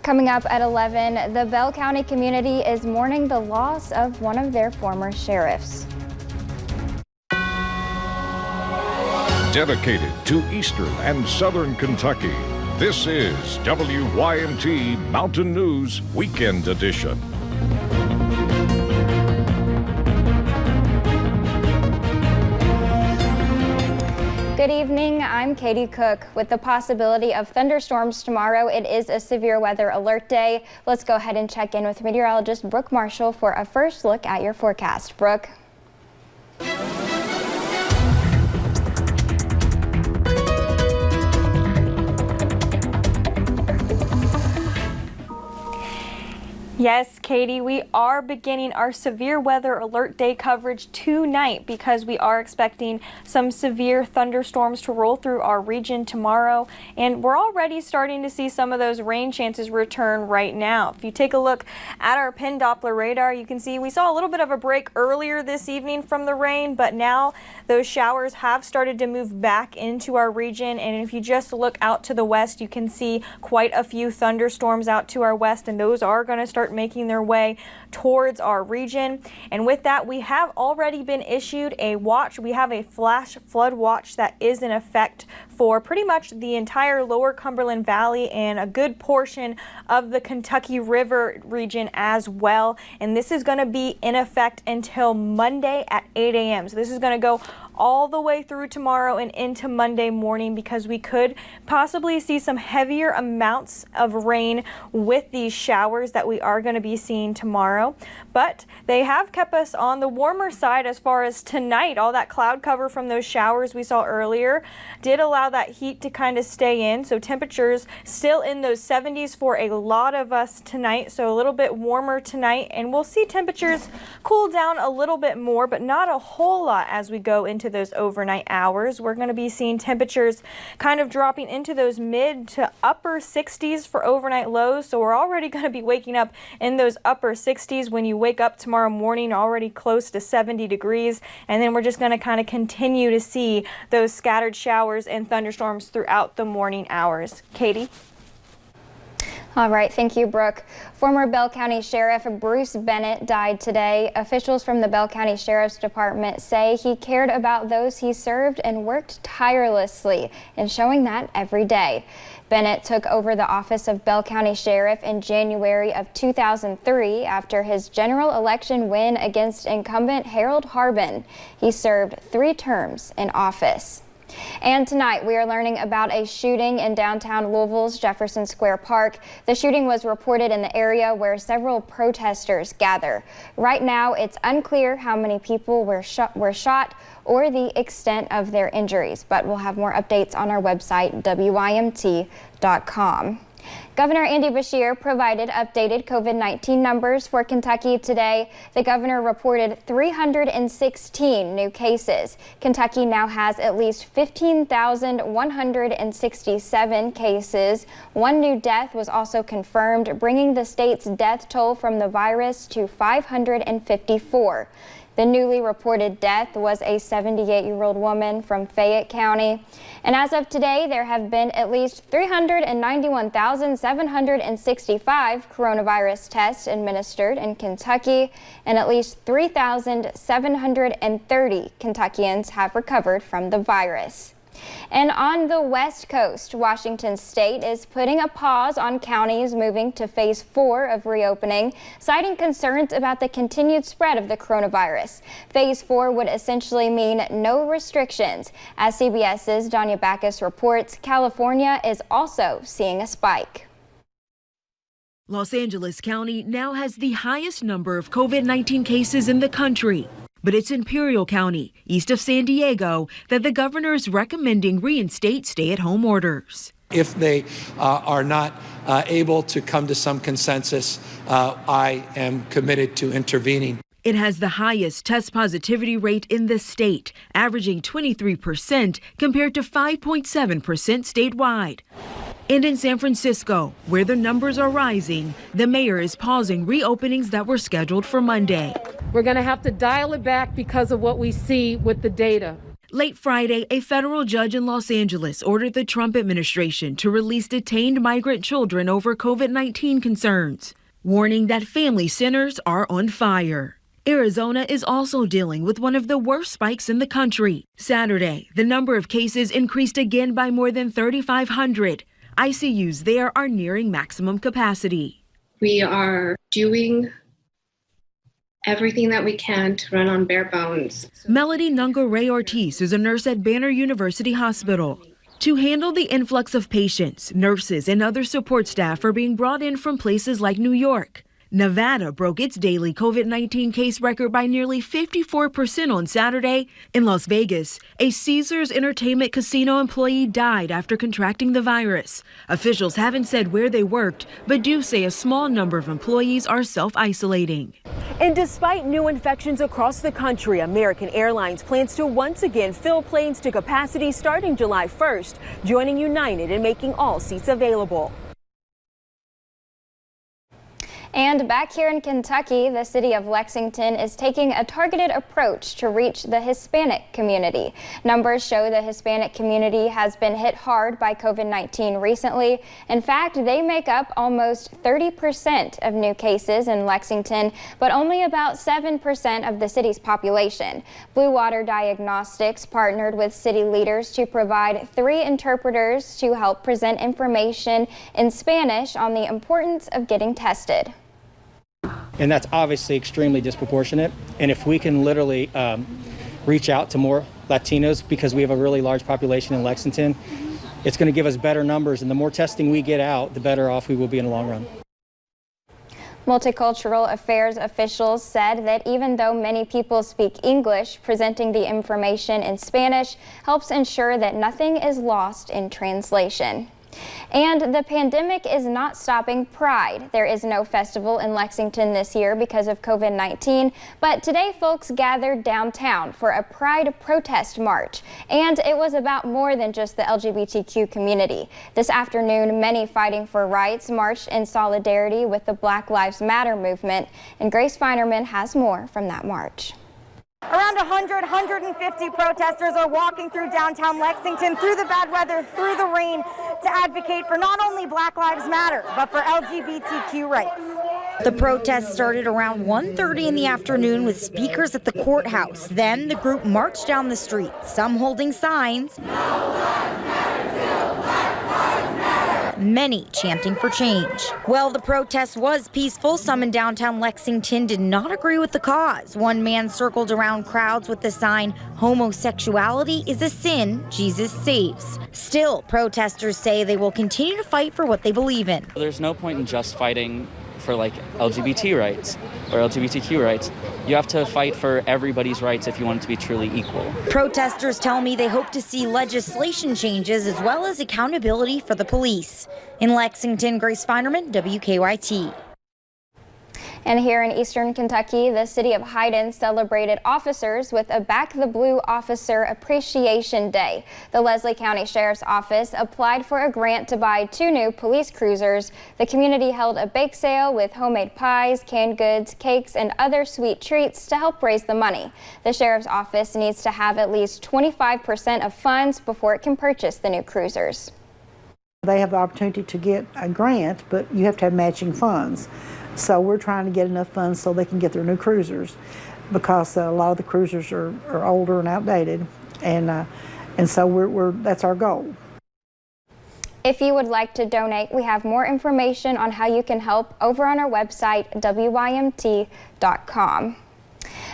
Coming up at 11, the Bell County community is mourning the loss of one of their former sheriffs. Dedicated to Eastern and Southern Kentucky, this is WYMT Mountain News Weekend Edition. Good evening, I'm Katie Cook. With the possibility of thunderstorms tomorrow, it is a severe weather alert day. Let's go ahead and check in with meteorologist Brooke Marshall for a first look at your forecast. Brooke. Yes, Katie, we are beginning our severe weather alert day coverage tonight because we are expecting some severe thunderstorms to roll through our region tomorrow, and we're already starting to see some of those rain chances return right now. If you take a look at our pin Doppler radar, you can see we saw a little bit of a break earlier this evening from the rain, but now those showers have started to move back into our region, and if you just look out to the west, you can see quite a few thunderstorms out to our west, and those are going to start making their way towards our region. And with that, we have already been issued a watch. We have a flash flood watch that is in effect for pretty much the entire lower Cumberland Valley and a good portion of the Kentucky River region as well. And this is going to be in effect until Monday at 8 a.m. So this is going to go all the way through tomorrow and into Monday morning because we could possibly see some heavier amounts of rain with these showers that we are going to be seeing tomorrow. But they have kept us on the warmer side as far as tonight. All that cloud cover from those showers we saw earlier did allow that heat to kind of stay in. So temperatures still in those 70s for a lot of us tonight. So a little bit warmer tonight, and we'll see temperatures cool down a little bit more, but not a whole lot as we go into those overnight hours. We're going to be seeing temperatures kind of dropping into those mid to upper 60s for overnight lows. So we're already going to be waking up in those upper 60s when you wake up tomorrow morning, already close to 70 degrees. And then we're just going to kind of continue to see those scattered showers and thunderstorms throughout the morning hours. Katie? All right, thank you, Brooke. Former Bell County Sheriff Bruce Bennett died today. Officials from the Bell County Sheriff's Department say he cared about those he served and worked tirelessly, and showing that every day. Bennett took over the office of Bell County Sheriff in January of 2003 after his general election win against incumbent Harold Harbin. He served 3 terms in office. And tonight we are learning about a shooting in downtown Louisville's Jefferson Square Park. The shooting was reported in the area where several protesters gather. Right now it's unclear how many people were shot or the extent of their injuries, but we'll have more updates on our website, WYMT.com. Governor Andy Beshear provided updated COVID-19 numbers for Kentucky today. The governor reported 316 new cases. Kentucky now has at least 15,167 cases. 1 new death was also confirmed, bringing the state's death toll from the virus to 554. The newly reported death was a 78-year-old woman from Fayette County. And as of today, there have been at least 391,765 coronavirus tests administered in Kentucky, and at least 3,730 Kentuckians have recovered from the virus. And on the West Coast, Washington State is putting a pause on counties moving to phase 4 of reopening, citing concerns about the continued spread of the coronavirus. Phase 4 would essentially mean no restrictions. As CBS's Danya Backus reports, California is also seeing a spike. Los Angeles County now has the highest number of COVID-19 cases in the country. But it's Imperial County, east of San Diego, that the governor is recommending reinstate stay-at-home orders. If they are not able to come to some consensus, I am committed to intervening. It has the highest test positivity rate in the state, averaging 23% compared to 5.7% statewide. And in San Francisco, where the numbers are rising, the mayor is pausing reopenings that were scheduled for Monday. We're going to have to dial it back because of what we see with the data. Late Friday, a federal judge in Los Angeles ordered the Trump administration to release detained migrant children over COVID-19 concerns, warning that family centers are on fire. Arizona is also dealing with one of the worst spikes in the country. Saturday, the number of cases increased again by more than 3,500. ICUs there are nearing maximum capacity. We are doing everything that we can to run on bare bones. Melody Nungaray Ortiz is a nurse at Banner University Hospital. To handle the influx of patients, nurses and other support staff are being brought in from places like New York. Nevada broke its daily COVID-19 case record by nearly 54% on Saturday. In Las Vegas, a Caesars Entertainment casino employee died after contracting the virus. Officials haven't said where they worked, but do say a small number of employees are self-isolating. And despite new infections across the country, American Airlines plans to once again fill planes to capacity starting July 1st, joining United in making all seats available. And back here in Kentucky, the city of Lexington is taking a targeted approach to reach the Hispanic community. Numbers show the Hispanic community has been hit hard by COVID-19 recently. In fact, they make up almost 30% of new cases in Lexington, but only about 7% of the city's population. Blue Water Diagnostics partnered with city leaders to provide 3 interpreters to help present information in Spanish on the importance of getting tested. And that's obviously extremely disproportionate. And if we can literally reach out to more Latinos, because we have a really large population in Lexington, it's going to give us better numbers. And the more testing we get out, the better off we will be in the long run. Multicultural affairs officials said that even though many people speak English, presenting the information in Spanish helps ensure that nothing is lost in translation. And the pandemic is not stopping Pride. There is no festival in Lexington this year because of COVID-19, but today folks gathered downtown for a Pride protest march. And it was about more than just the LGBTQ community. This afternoon, many fighting for rights marched in solidarity with the Black Lives Matter movement. And Grace Feinerman has more from that march. Around 150 protesters are walking through downtown Lexington, through the bad weather, through the rain, to advocate for not only Black Lives Matter, but for LGBTQ rights. The protest started around 1:30 in the afternoon with speakers at the courthouse. Then the group marched down the street, some holding signs, many chanting for change. Well, the protest was peaceful. Some in downtown Lexington did not agree with the cause. One man circled around crowds with the sign, "Homosexuality is a sin, Jesus saves." Still, protesters say they will continue to fight for what they believe in. There's no point in just fighting for like LGBT rights or LGBTQ rights. You have to fight for everybody's rights if you want it to be truly equal. Protesters tell me they hope to see legislation changes as well as accountability for the police. In Lexington, Grace Feinerman, WKYT. And here in eastern Kentucky, the city of Hyden celebrated officers with a Back the Blue Officer Appreciation Day. The Leslie County Sheriff's Office applied for a grant to buy 2 new police cruisers. The community held a bake sale with homemade pies, canned goods, cakes, and other sweet treats to help raise the money. The Sheriff's Office needs to have at least 25% of funds before it can purchase the new cruisers. They have the opportunity to get a grant, but you have to have matching funds. So we're trying to get enough funds so they can get their new cruisers, because a lot of the cruisers are older and outdated, and so that's our goal. If you would like to donate, we have more information on how you can help over on our website, wymt.com.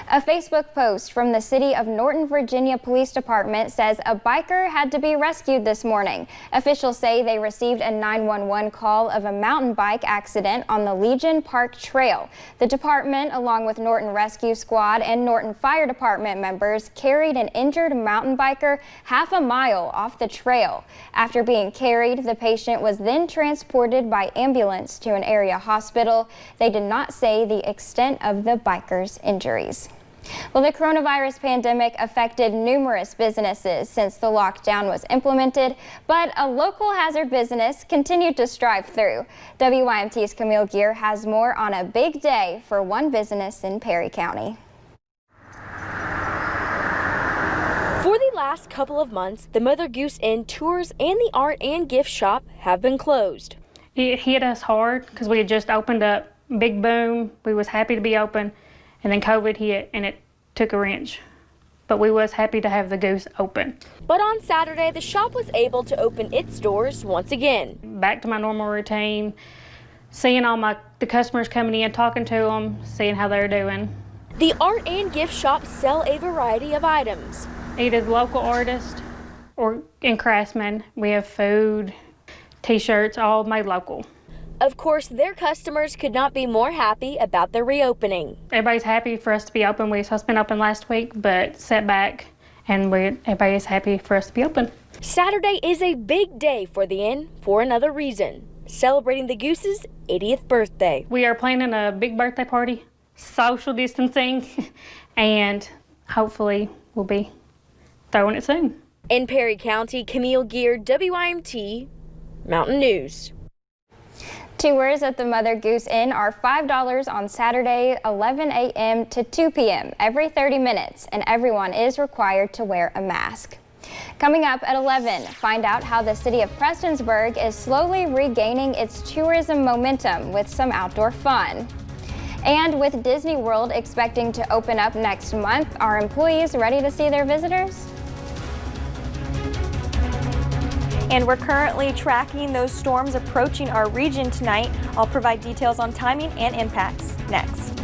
A Facebook post from the City of Norton, Virginia Police Department says a biker had to be rescued this morning. Officials say they received a 911 call of a mountain bike accident on the Legion Park Trail. The department, along with Norton Rescue Squad and Norton Fire Department members, carried an injured mountain biker half a mile off the trail. After being carried, the patient was then transported by ambulance to an area hospital. They did not say the extent of the biker's injuries. Well, the coronavirus pandemic affected numerous businesses since the lockdown was implemented, but a local hazard business continued to strive through. WYMT's Camille Gear has more on a big day for one business in Perry County. For the last couple of months, the Mother Goose Inn tours and the art and gift shop have been closed. It hit us hard because we had just opened up, big boom. We was happy to be open, and then COVID hit and it took a wrench. But we was happy to have the Goose open. But on Saturday, the shop was able to open its doors once again. Back to my normal routine, seeing all the customers coming in, talking to them, seeing how they're doing. The art and gift shop sell a variety of items. Either local artists or in craftsmen. We have food, t-shirts, all made local. Of course, their customers could not be more happy about their reopening. Everybody's happy for us to be open. We were supposed to be open last week, but set back, and everybody's happy for us to be open. Saturday is a big day for the inn for another reason, celebrating the Goose's 80th birthday. We are planning a big birthday party, social distancing, and hopefully we'll be throwing it soon. In Perry County, Camille Gear, WIMT, Mountain News. Tours at the Mother Goose Inn are $5 on Saturday, 11 a.m. to 2 p.m. every 30 minutes, and everyone is required to wear a mask. Coming up at 11, find out how the city of Prestonsburg is slowly regaining its tourism momentum with some outdoor fun. And with Disney World expecting to open up next month, are employees ready to see their visitors? And we're currently tracking those storms approaching our region tonight. I'll provide details on timing and impacts next.